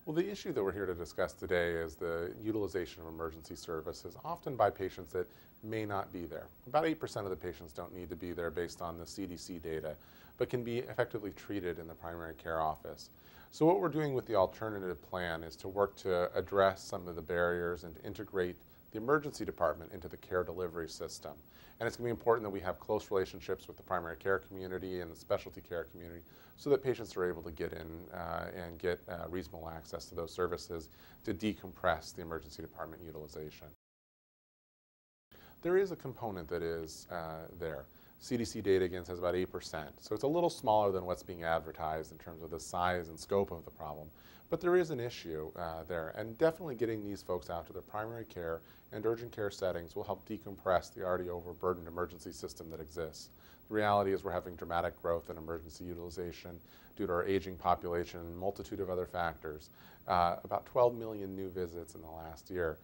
Well, the issue that we're here to discuss today is the utilization of emergency services, often by patients that may not be there. About 8% of the patients don't need to be there based on the CDC data, but can be effectively treated in the primary care office. So what we're doing with the alternative plan is to work to address some of the barriers and to integrate the emergency department into the care delivery system. And it's going to be important that we have close relationships with the primary care community and the specialty care community so that patients are able to get in and get reasonable access to those services to decompress the emergency department utilization. There is a component that is there. CDC data, again, says about 8%. So it's a little smaller than what's being advertised in terms of the size and scope of the problem. But there is an issue there. And definitely getting these folks out to their primary care and urgent care settings will help decompress the already overburdened emergency system that exists. The reality is we're having dramatic growth in emergency utilization due to our aging population and a multitude of other factors. About 12 million new visits in the last year.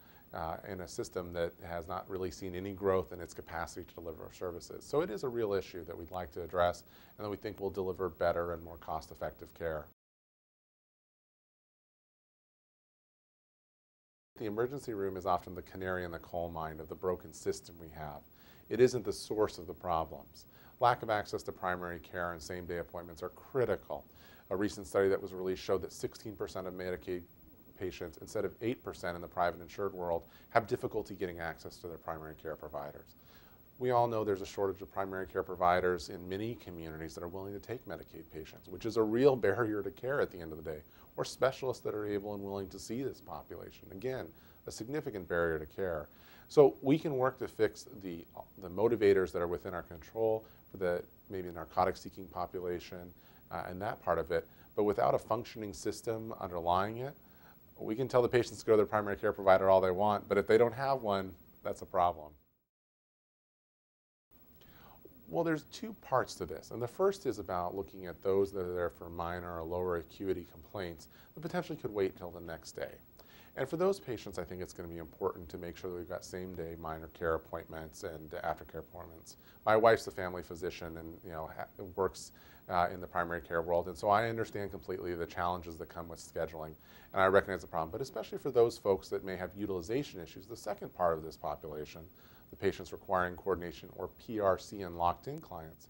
In a system that has not really seen any growth in its capacity to deliver services. So it is a real issue that we'd like to address and that we think will deliver better and more cost-effective care. The emergency room is often the canary in the coal mine of the broken system we have. It isn't the source of the problems. Lack of access to primary care and same-day appointments are critical. A recent study that was released showed that 16% of Medicaid patients, instead of 8% in the private insured world, have difficulty getting access to their primary care providers. We all know there's a shortage of primary care providers in many communities that are willing to take Medicaid patients, which is a real barrier to care at the end of the day, or specialists that are able and willing to see this population. Again, a significant barrier to care. So we can work to fix the motivators that are within our control for the maybe narcotic-seeking population and that part of it, but without a functioning system underlying it, we can tell the patients to go to their primary care provider all they want, but if they don't have one, that's a problem. Well, there's two parts to this, and the first is about looking at those that are there for minor or lower acuity complaints that potentially could wait till the next day. And for those patients, I think it's going to be important to make sure that we've got same-day minor care appointments and aftercare appointments. My wife's a family physician and works in the primary care world, and so I understand completely the challenges that come with scheduling, and I recognize the problem. But especially for those folks that may have utilization issues, the second part of this population, the patients requiring coordination or PRC and locked-in clients,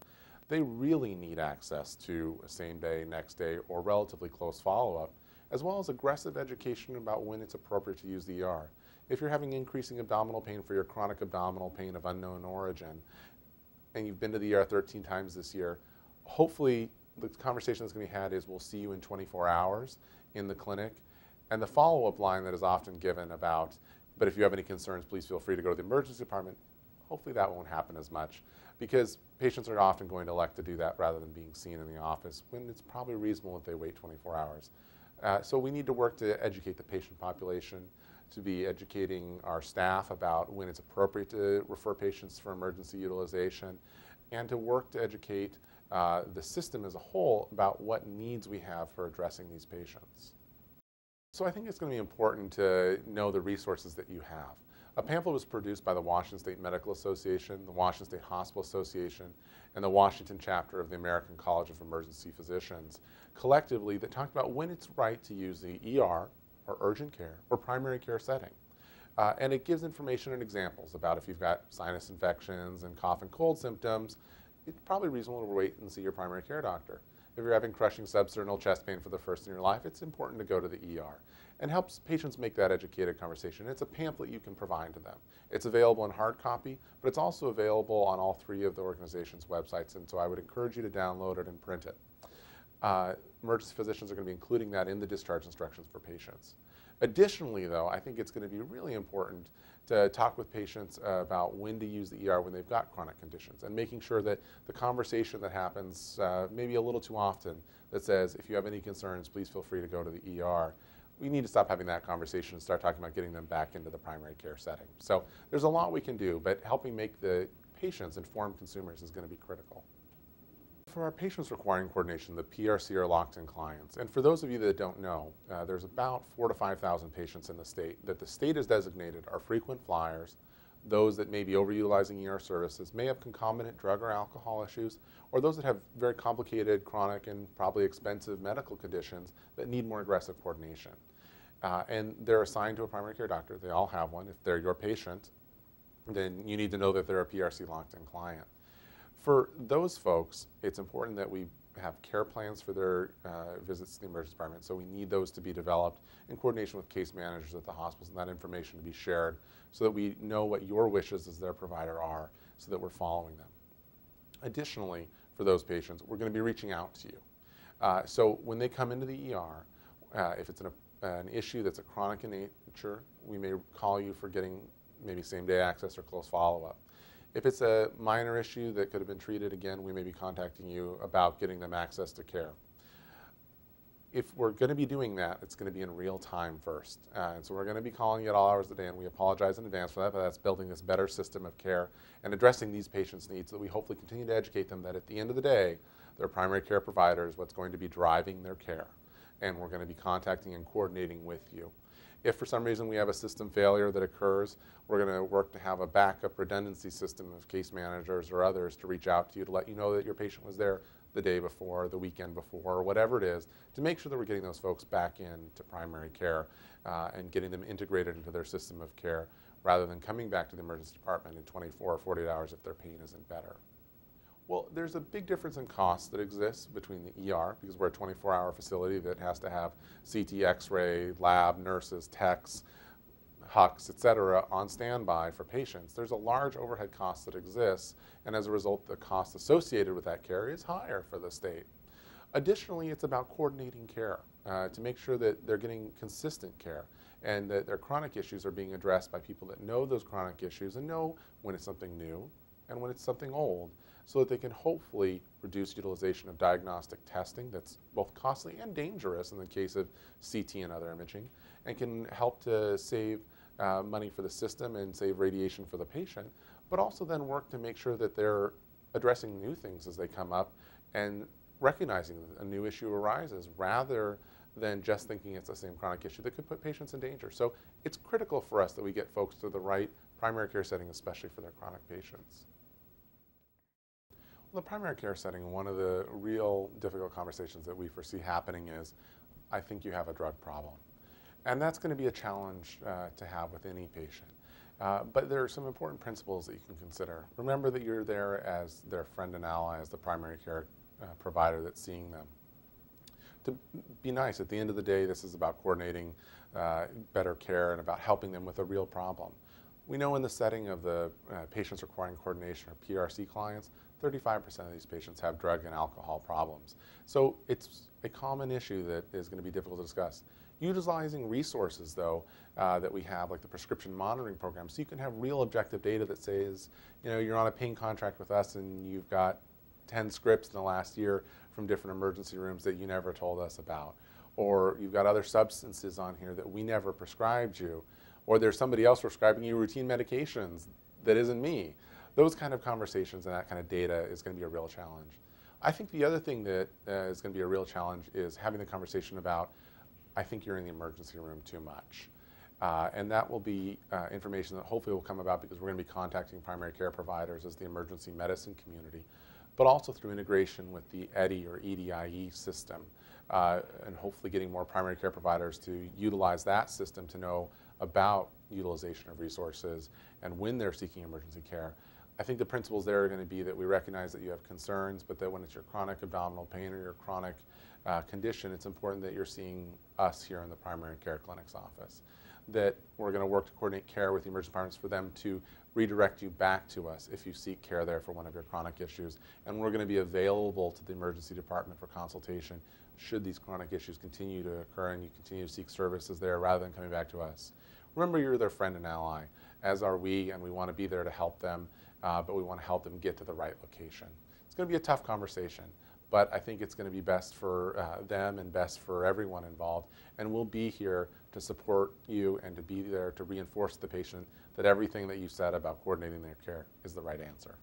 they really need access to a same-day, next day, or relatively close follow-up, as well as aggressive education about when it's appropriate to use the ER. If you're having increasing abdominal pain for your chronic abdominal pain of unknown origin, and you've been to the ER 13 times this year, hopefully the conversation that's going to be had is we'll see you in 24 hours in the clinic. And the follow-up line that is often given about, but if you have any concerns, please feel free to go to the emergency department, hopefully that won't happen as much because patients are often going to elect to do that rather than being seen in the office when it's probably reasonable if they wait 24 hours. So we need to work to educate the patient population, to be educating our staff about when it's appropriate to refer patients for emergency utilization, and to work to educate the system as a whole about what needs we have for addressing these patients. So I think it's going to be important to know the resources that you have. A pamphlet was produced by the Washington State Medical Association, the Washington State Hospital Association, and the Washington chapter of the American College of Emergency Physicians, collectively that talked about when it's right to use the ER, or urgent care, or primary care setting. And it gives information and examples about if you've got sinus infections and cough and cold symptoms, it's probably reasonable to wait and see your primary care doctor. If you're having crushing substernal chest pain for the first in your life, it's important to go to the ER, and helps patients make that educated conversation. It's a pamphlet you can provide to them. It's available in hard copy, but it's also available on all three of the organization's websites, and so I would encourage you to download it and print it. Emergency physicians are going to be including that in the discharge instructions for patients. Additionally, though, I think it's going to be really important to talk with patients about when to use the ER when they've got chronic conditions, and making sure that the conversation that happens maybe a little too often that says, if you have any concerns, please feel free to go to the ER. We need to stop having that conversation and start talking about getting them back into the primary care setting. So there's a lot we can do, but helping make the patients informed consumers is going to be critical. For our patients requiring coordination, the PRC are locked-in clients. And for those of you that don't know, there's about 4,000 to 5,000 patients in the state that the state has designated are frequent flyers, those that may be overutilizing ER services, may have concomitant drug or alcohol issues, or those that have very complicated, chronic, and probably expensive medical conditions that need more aggressive coordination. And they're assigned to a primary care doctor. They all have one. If they're your patient, then you need to know that they're a PRC locked-in client. For those folks, it's important that we have care plans for their visits to the emergency department. So we need those to be developed in coordination with case managers at the hospitals, and that information to be shared so that we know what your wishes as their provider are, so that we're following them. Additionally, for those patients, we're going to be reaching out to you. So when they come into the ER, if it's an issue that's a chronic in nature, we may call you for getting maybe same-day access or close follow-up. If it's a minor issue that could have been treated again, we may be contacting you about getting them access to care. If we're going to be doing that, it's going to be in real time first. And so we're going to be calling you at all hours of the day, and we apologize in advance for that, but that's building this better system of care and addressing these patients' needs so that we hopefully continue to educate them that at the end of the day, their primary care provider is what's going to be driving their care. And we're going to be contacting and coordinating with you. If for some reason we have a system failure that occurs, we're going to work to have a backup redundancy system of case managers or others to reach out to you to let you know that your patient was there the day before, the weekend before, or whatever it is, to make sure that we're getting those folks back into primary care and getting them integrated into their system of care rather than coming back to the emergency department in 24 or 48 hours if their pain isn't better. Well, there's a big difference in costs that exists between the ER, because we're a 24-hour facility that has to have CT, X-ray, lab, nurses, techs, HUCs, et cetera, on standby for patients. There's a large overhead cost that exists, and as a result, the cost associated with that care is higher for the state. Additionally, it's about coordinating care to make sure that they're getting consistent care and that their chronic issues are being addressed by people that know those chronic issues and know when it's something new and when it's something old, so that they can hopefully reduce utilization of diagnostic testing that's both costly and dangerous in the case of CT and other imaging, and can help to save money for the system and save radiation for the patient, but also then work to make sure that they're addressing new things as they come up and recognizing that a new issue arises rather than just thinking it's the same chronic issue that could put patients in danger. So it's critical for us that we get folks to the right primary care setting, especially for their chronic patients. Well, the primary care setting, one of the real difficult conversations that we foresee happening is, I think you have a drug problem. And that's going to be a challenge to have with any patient. But there are some important principles that you can consider. Remember that you're there as their friend and ally, as the primary care provider that's seeing them. To be nice, at the end of the day, this is about coordinating better care and about helping them with a real problem. We know in the setting of the patients requiring coordination or PRC clients, 35% of these patients have drug and alcohol problems. So it's a common issue that is going to be difficult to discuss. Utilizing resources, though, that we have, like the prescription monitoring program, so you can have real objective data that says, you know, you're on a pain contract with us and you've got 10 scripts in the last year from different emergency rooms that you never told us about. Or you've got other substances on here that we never prescribed you. Or there's somebody else prescribing you routine medications that isn't me. Those kind of conversations and that kind of data is going to be a real challenge. I think the other thing that is going to be a real challenge is having the conversation about, I think you're in the emergency room too much. And that will be information that hopefully will come about because we're going to be contacting primary care providers as the emergency medicine community, but also through integration with the EDI or EDIE system, and hopefully getting more primary care providers to utilize that system to know about utilization of resources and when they're seeking emergency care. I think the principles there are going to be that we recognize that you have concerns, but that when it's your chronic abdominal pain or your chronic condition, it's important that you're seeing us here in the primary care clinic's office. That we're going to work to coordinate care with the emergency departments for them to redirect you back to us if you seek care there for one of your chronic issues. And we're going to be available to the emergency department for consultation should these chronic issues continue to occur and you continue to seek services there rather than coming back to us. Remember, you're their friend and ally, as are we, and we want to be there to help them, but we want to help them get to the right location. It's going to be a tough conversation, but I think it's going to be best for them and best for everyone involved. And we'll be here to support you and to be there to reinforce to the patient that everything that you said about coordinating their care is the right answer.